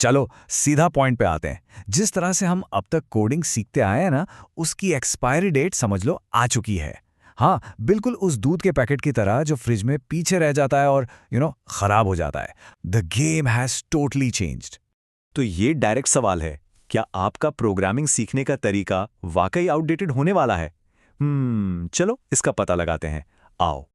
चलो सीधा पॉइंट पे आते हैं। जिस तरह से हम अब तक कोडिंग सीखते आए हैं ना, उसकी एक्सपायरी डेट समझ लो आ चुकी है। हाँ, बिल्कुल उस दूध के पैकेट की तरह जो फ्रिज में पीछे रह जाता है और खराब हो जाता है। The game has totally changed. तो ये डायरेक्ट सवाल है, क्या आपका प्रोग्रामिंग सीखने का तरीका वाकई आउटडेटेड होने वाला है? चलो इसका पता लगाते हैं। आओ।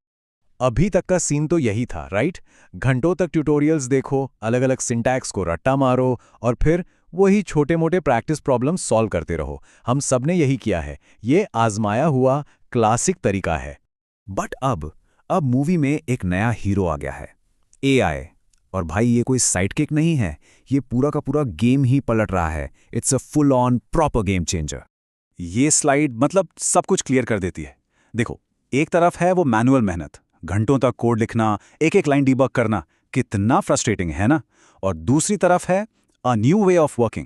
अभी तक का सीन तो यही था, राइट? घंटों तक ट्यूटोरियल्स देखो, अलग अलग सिंटैक्स को रट्टा मारो और फिर वही छोटे-मोटे प्रैक्टिस प्रॉब्लम्स सॉल्व करते रहो। हम सबने यही किया है। ये आजमाया हुआ क्लासिक तरीका है। बट अब मूवी में एक नया हीरो आ गया है, एआई। और भाई ये कोई साइड किक नहीं है, ये पूरा का पूरा गेम ही पलट रहा है। It's a full on proper game changer. ये स्लाइड मतलब सब कुछ क्लियर कर देती है। देखो, एक तरफ है वो मैनुअल मेहनत, घंटों तक कोड लिखना, एक एक लाइन डीबग करना, कितना फ्रस्ट्रेटिंग है ना? और दूसरी तरफ है a new way of working.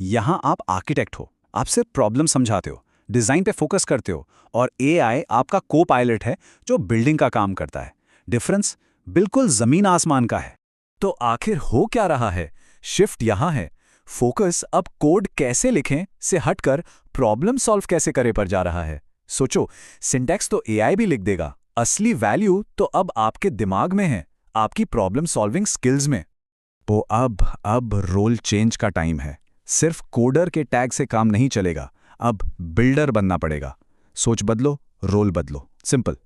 यहाँ आप आर्किटेक्ट हो, आप सिर्फ प्रॉब्लम समझाते हो, डिजाइन पे फोकस करते हो, और एआई आपका को पायलट है जो बिल्डिंग का काम करता है। डिफरेंस बिल्कुल जमीन आसमान का है। तो आखिर हो क्या रहा है? शिफ्ट यहाँ है। फोकस अब कोड कैसे लिखें से हटकर प्रॉब्लम सॉल्व कैसे करें पर जा रहा है। सोचो, सिंटैक्स तो एआई भी लिख देगा, असली वैल्यू तो अब आपके दिमाग में है, आपकी प्रॉब्लम सॉल्विंग स्किल्स में। तो अब रोल चेंज का टाइम है। सिर्फ कोडर के टैग से काम नहीं चलेगा, अब बिल्डर बनना पड़ेगा। सोच बदलो, रोल बदलो, सिंपल।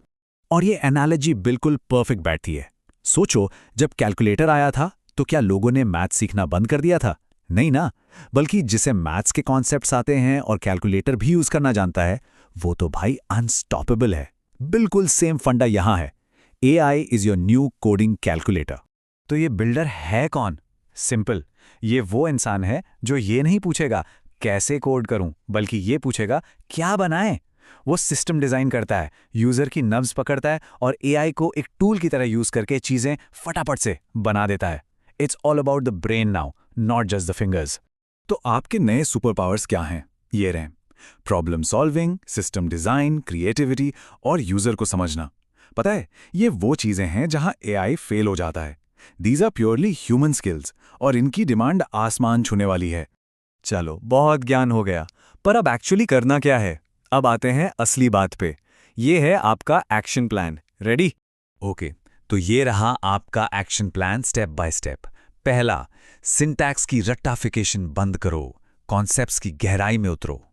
और ये एनालॉजी बिल्कुल परफेक्ट बैठती है। सोचो, जब कैलकुलेटर आया था तो क्या लोगों ने मैथ सीखना बंद कर दिया था? नहीं ना, बल्कि जिसे मैथ्स के कॉन्सेप्ट्स आते हैं और कैलकुलेटर भी यूज करना जानता है, वो तो भाई अनस्टॉपेबल है। बिल्कुल सेम फंडा यहां है। AI is your new coding calculator. तो ये बिल्डर है कौन? सिंपल, ये वो इंसान है जो ये नहीं पूछेगा कैसे कोड करूं, बल्कि ये पूछेगा क्या बनाएं। वो सिस्टम डिजाइन करता है, यूजर की नब्ज पकड़ता है और एआई को एक टूल की तरह यूज करके चीजें फटाफट से बना देता है। It's all about the brain now, not just the fingers. तो आपके नए सुपर पावर्स क्या हैं? ये रहे problem solving, system design, creativity और यूजर को समझना। पता है, ये वो चीजें हैं जहां एआई फेल हो जाता है। These are purely human skills और इनकी डिमांड आसमान छूने वाली है। चलो, बहुत ज्ञान हो गया, पर अब एक्चुअली करना क्या है? अब आते हैं असली बात पे। ये है आपका एक्शन प्लान। रेडी? ओके, तो ये रहा आपका action plan step by step. पहला, सिंटैक्स की रट्टाफिकेशन बंद करो, कॉन्सेप्ट्स की गहराई में उतरो।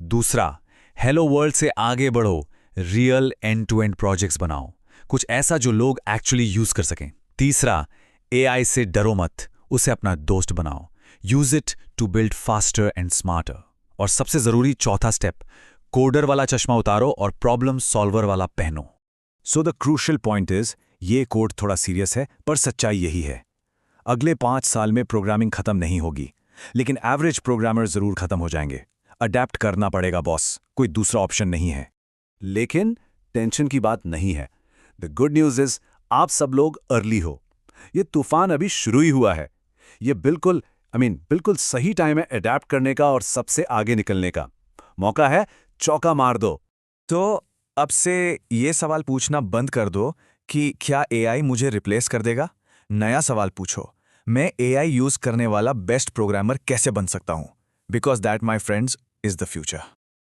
दूसरा, हेलो वर्ल्ड से आगे बढ़ो, real end to end projects बनाओ, कुछ ऐसा जो लोग एक्चुअली यूज कर सकें। तीसरा, एआई से डरो मत, उसे अपना दोस्त बनाओ, use it to build faster and smarter. और सबसे जरूरी चौथा स्टेप, कोडर वाला चश्मा उतारो और प्रॉब्लम सॉल्वर वाला पहनो। So the crucial point is, ये कोड थोड़ा सीरियस है, पर सच्चाई यही है। अगले 5 साल में प्रोग्रामिंग खत्म नहीं होगी, लेकिन एवरेज प्रोग्रामर जरूर खत्म हो जाएंगे। अडेप्ट करना पड़ेगा बॉस, कोई दूसरा ऑप्शन नहीं है। लेकिन टेंशन की बात नहीं है। द गुड न्यूज इज, आप सब लोग अर्ली हो। ये तूफान अभी शुरू ही हुआ है। ये बिल्कुल सही टाइम है अडेप्ट करने का और सबसे आगे निकलने का। मौका है, चौका मार दो। तो अब से ये सवाल पूछना बंद कर दो कि क्या एआई मुझे रिप्लेस कर देगा। नया सवाल पूछो, मैं एआई यूज करने वाला बेस्ट प्रोग्रामर कैसे बन सकता हूं? Because that my friends is the future.